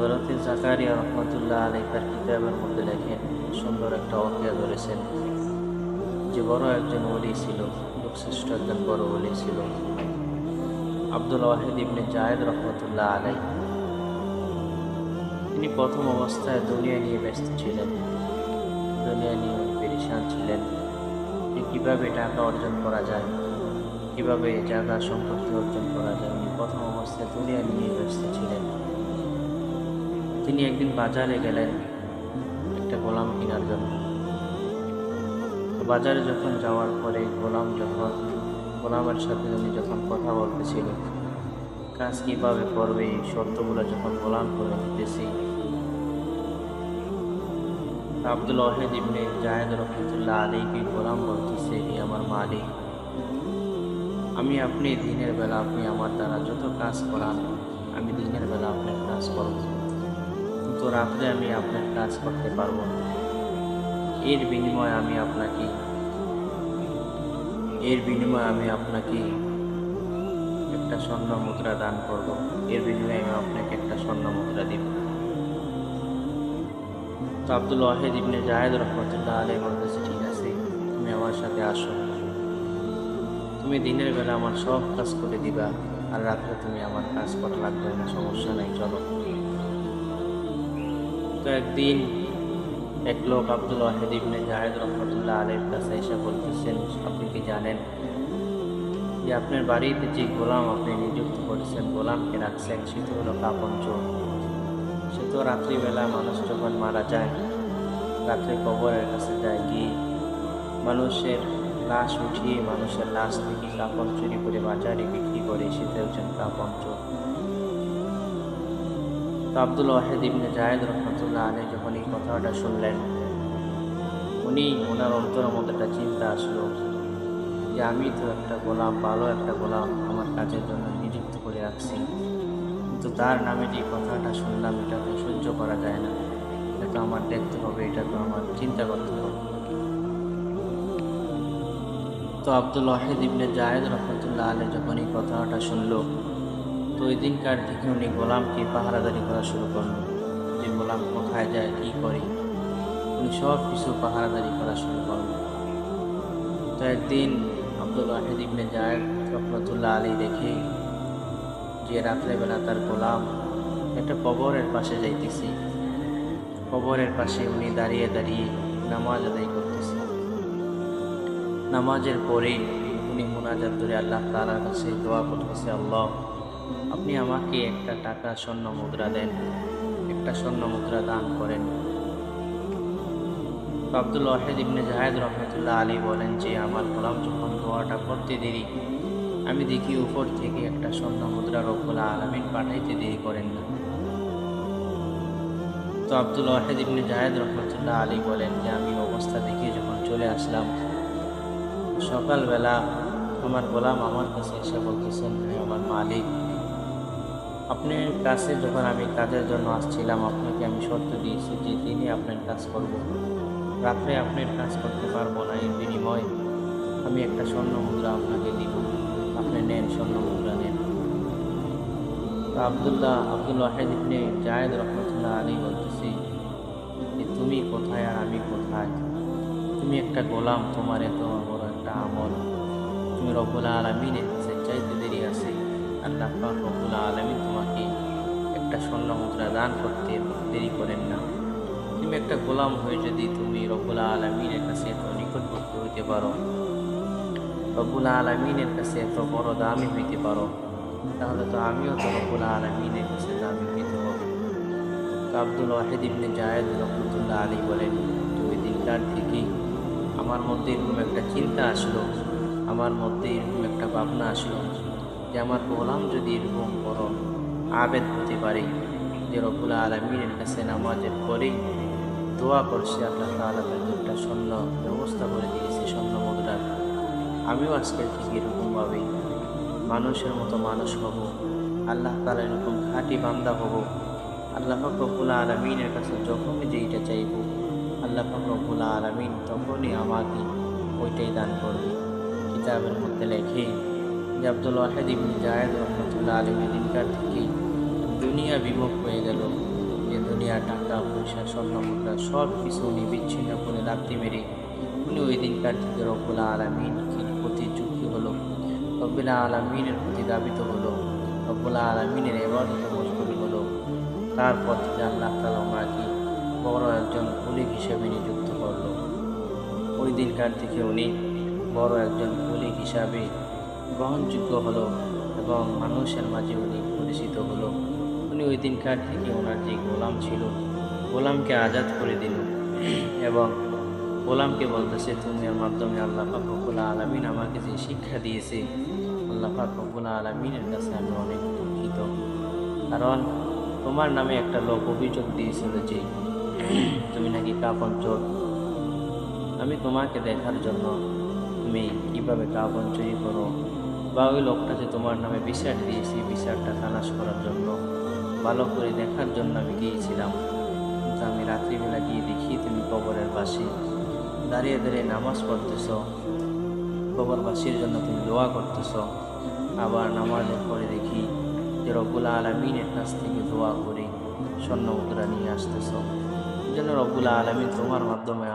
হযরতে জাকারিয়া রহমাতুল্লাহ আলাইহি তার কিতাবের মধ্যে লেখেন, সুন্দর একটা ওয়াকিয়া ধরেছেন যে বড় একজন ওলি ছিল, যুগশ্রেষ্ঠ একজন বড় ওলি ছিল আব্দুল ওয়াহিদ ইবনে জায়েদ রহমাতুল্লাহ আলাইহি। তিনি প্রথম অবস্থায় দুনিয়া নিয়ে ব্যস্ত ছিলেন, দুনিয়া নিয়ে পেরেশান ছিলেন যে কীভাবে টাকা অর্জন করা যায়, কীভাবে জায়গা সম্পত্তি অর্জন করা যায়। উনি প্রথম অবস্থায় দুনিয়া নিয়ে ব্যস্ত ছিলেন। তিনি একদিন বাজারে গেলেন একটা গোলাম কেনার জন্য। তো বাজারে যখন যাওয়ার পরে গোলামের সাথে উনি যখন কথা বলতেছিল, কাজ কীভাবে করবে এই শর্তগুলো যখন গোলাম করে দিতেছি, আব্দুল ওয়াহিদ ইবনে জায়েদ রহমাতুল্লাহ আলাইহি গোলাম বলতেছে, হে আমার মালিক, আমি আপনি দিনের বেলা আপনি আমার দ্বারা যত কাজ করান আমি দিনের বেলা আপনার কাজ করব, কিন্তু রাত্রে আমি আপনার কাজ করতে পারবো না। এর বিনিময়ে আমি আপনাকে একটা স্বর্ণ মুদ্রা দান করব, এর বিনিময়ে আমি আপনাকে একটা স্বর্ণ মুদ্রা দিব। তো আব্দুল ওয়াহিদ ইবনে জায়েদ রহমাতুল্লাহ আলাইহি বলতেছে, ঠিক আছে, তুমি আমার সাথে আসো, তুমি দিনের বেলা আমার সব কাজ করে দিবা, আর রাত্রে তুমি আমার কাজ করা লাগবে না, সমস্যা নাই, চলো। তো একদিন এক লোক আব্দুল ওয়াহিদ ইবনে জায়েদ রহমাতুল্লাহ আলাইহির কাছে এসে বলতেছেন, আপনি কি জানেন যে আপনার বাড়িতে যে গোলাম আপনি নিযুক্ত করেছেন, গোলামকে রাখছেন, সে তো হলো কাপন চোর। সে তো রাত্রিবেলা মানুষ যখন মারা যায়, রাত্রে কবরের কাছে যায়, গিয়ে মানুষের লাশ উঠিয়ে মানুষের লাশ থেকে কাপড় চুরি করে বাজারে বিক্রি করে, সেটা হচ্ছেন কাপন চোর। তো আব্দুল ওয়াহিদ ইবনে জায়েদ রহমাতুল্লাহ আলাইহি যখন এই কথাটা শুনলেন, ওনার অন্তরের মধ্যে একটা চিন্তা আসলো যে আমি তো একটা গোলাম, ভালো একটা গোলাম আমার কাজের জন্য নিযুক্ত করে রাখছি, কিন্তু তার নামে যে কথাটা শুনলাম এটা তো সহ্য করা যায় না, এটা তো আমার দেখতে হবে, এটা তো আমার চিন্তা করতে হবে। তো আব্দুল ওয়াহিদ ইবনে জায়েদ রহমাতুল্লাহ আলাইহি যখন এই কথাটা শুনলো, তো ওই দিনকার থেকে উনি গোলামকে পাহারাদারি করা শুরু করলো, যে গোলাম কোথায় যায়, কী করে, উনি সব কিছু পাহারাদারি করা শুরু করলো। তো একদিন আব্দুল ওয়াহিদ ইবনে জায়েদ রহমাতুল্লাহ আলাইহি দেখে যে রাত্রেবেলা তার গোলাম একটা কবরের পাশে যাইতেছে, কবরের পাশে উনি দাঁড়িয়ে দাঁড়িয়ে নামাজ আদায় করতেছে। নামাজের পরে উনি মুনাজাত করে আল্লাহ তাআলার কাছে দোয়া করতেছে, আল্লাহ, আপনি আমাকে একটা টাকা স্বর্ণ মুদ্রা দেন, একটা স্বর্ণ মুদ্রা দান করেন। তো আব্দুল ওয়াহিদ ইবনে জায়েদ রহমাতুল্লাহ আলাইহি বলেন যে আমার গোলাম যখন দোয়াটা করতে দেরি, আমি দেখি উপর থেকে একটা স্বর্ণ মুদ্রা রব্বুল আলামিন পাঠাইতে দেরি করেন না। তো আব্দুল ওয়াহিদ ইবনে জায়েদ রহমাতুল্লাহ আলাইহি বলেন যে আমি অবস্থা দেখে যখন চলে আসলাম, সকালবেলা আমার গোলাম আমার কাছে এসে বলতেছেন, আমার মালিক, আপনার কাছে যখন আমি কাজের জন্য আসছিলাম, আপনাকে আমি শর্ত দিয়েছি যে দিনে আপনার কাজ করব, রাত্রে আপনার কাজ করতে পারবো না, এর বিনিময়ে আমি একটা স্বর্ণ মুদ্রা আপনাকে দিব, আপনি নেন, স্বর্ণ মুদ্রা নেন। তো আব্দুল ওয়াহিদ ইবনে জায়েদ রহমাতুল্লাহ আলাইহি বলতেছি যে তুমি কোথায় আর আমি কোথায়, তুমি একটা গোলাম, তোমার এত বড় একটা আমল, তুমি রব্বুল আলামিনের কাছে চাইতে দেরি আছে, আল্লাহ পাক রব্বুল আলামিন তোমাকে একটা স্বর্ণ মুদ্রা দান করতে দেরি করেন না। তুমি একটা গোলাম হয়ে যদি তুমি রব্বুল আলামিনের কাছে এত নিকটবর্তী হইতে পারো, রব্বুল আলামিনের কাছে এত বড় দামি হইতে পারো, তাহলে তো আমিও তো রব্বুল আলামিনের কাছে দামি হইতে হবে। তো আব্দুল ওয়াহিদ ইবনে জায়েদ রহমাতুল্লাহ আলাইহি বলেন, ওই দিনকার থেকে আমার মধ্যে এরকম একটা চিন্তা আসলো, আমার মধ্যে এরকম একটা ভাবনা আসলো যে আমার গোলাম যদি এরকম বড় আবেদ হতে পারে, যে রব্বুল আলামিনের কাছে নামাজের পরেই দোয়া করছে, আল্লাহ তাআলা তাকে একটা স্বর্ণ ব্যবস্থা করে দিয়েছে, স্বর্ণ মুদ্রার, আমিও আজকের থেকে এরকমভাবে মানুষের মতো মানুষ হব, আল্লাহ তাআলা এরকম খাঁটি বান্দা হব, আল্লাহ পাক রব্বুল আলামিনের কাছে যখনই যেইটা চাইব, আল্লাহ পাক রব্বুল আলামিন তখনই আমাকে ওইটাই দান করবে। কিতাবের মধ্যে লেখে যে আব্দুল ওয়াহিদ ইবনে জায়েদ রহমাতুল্লাহ আলাইহি দিনকার থেকে দুনিয়া বিমুখ হয়ে গেল, যে দুনিয়া টাকা পয়সা স্বর্ণ মুদ্রা সব কিছু উনি বিচ্ছিন্ন করে লাথি মেরে উনি ওই দিনকার থেকে রব্বুল আলামিনের প্রতি ঝুঁকি হলো, রব্বুল আলামিনের প্রতি দাবিত হলো, রব্বুল আলামিনের ইবাদতে মশগুল হলো। তারপর থেকে আল্লাহ তাআলা ওনাকে বড় একজন কুলি হিসেবে নিযুক্ত করলো। ওই দিনকার থেকে উনি বড় একজন কুলি হিসাবে গ্রহণযোগ্য হলো এবং মানুষের মাঝে উনি পরিচিত হলো। উনি ওই দিনকার থেকে ওনার যে গোলাম ছিল, গোলামকে আজাদ করে দিল এবং গোলামকে বলতেছে, তুমি এর মাধ্যমে আল্লাহ পাক রব্বুল আলামিন আমাকে যে শিক্ষা দিয়েছে, আল্লাহ পাক রব্বুল আলামিনের কাছে আমি অনেক দুঃখিত। কারণ তোমার নামে একটা লোক অভিযোগ দিয়েছিল যে তুমি নাকি কাফন চোর। আমি তোমাকে দেখার জন্য তুমি কিভাবে কাফন চুরি করো বা ওই লোকটা যে তোমার নামে বিচার দিয়েছি, বিচারটা খালাস করার জন্য ভালো করে দেখার জন্য আমি গিয়েছিলাম। কিন্তু আমি রাত্রিবেলা গিয়ে দেখি তুমি কবরের পাশে দাঁড়িয়ে দাঁড়িয়ে নামাজ পড়তেছ, কবরবাসীর জন্য তুমি দোয়া করতেছ। আবার নামাজের পরে দেখি যে রব্বুল আলামিনের কাছ থেকে দোয়া করে স্বর্ণ মুদ্রা নিয়ে আসতেছ। যেন রব্বুল আলামিন তোমার মাধ্যমে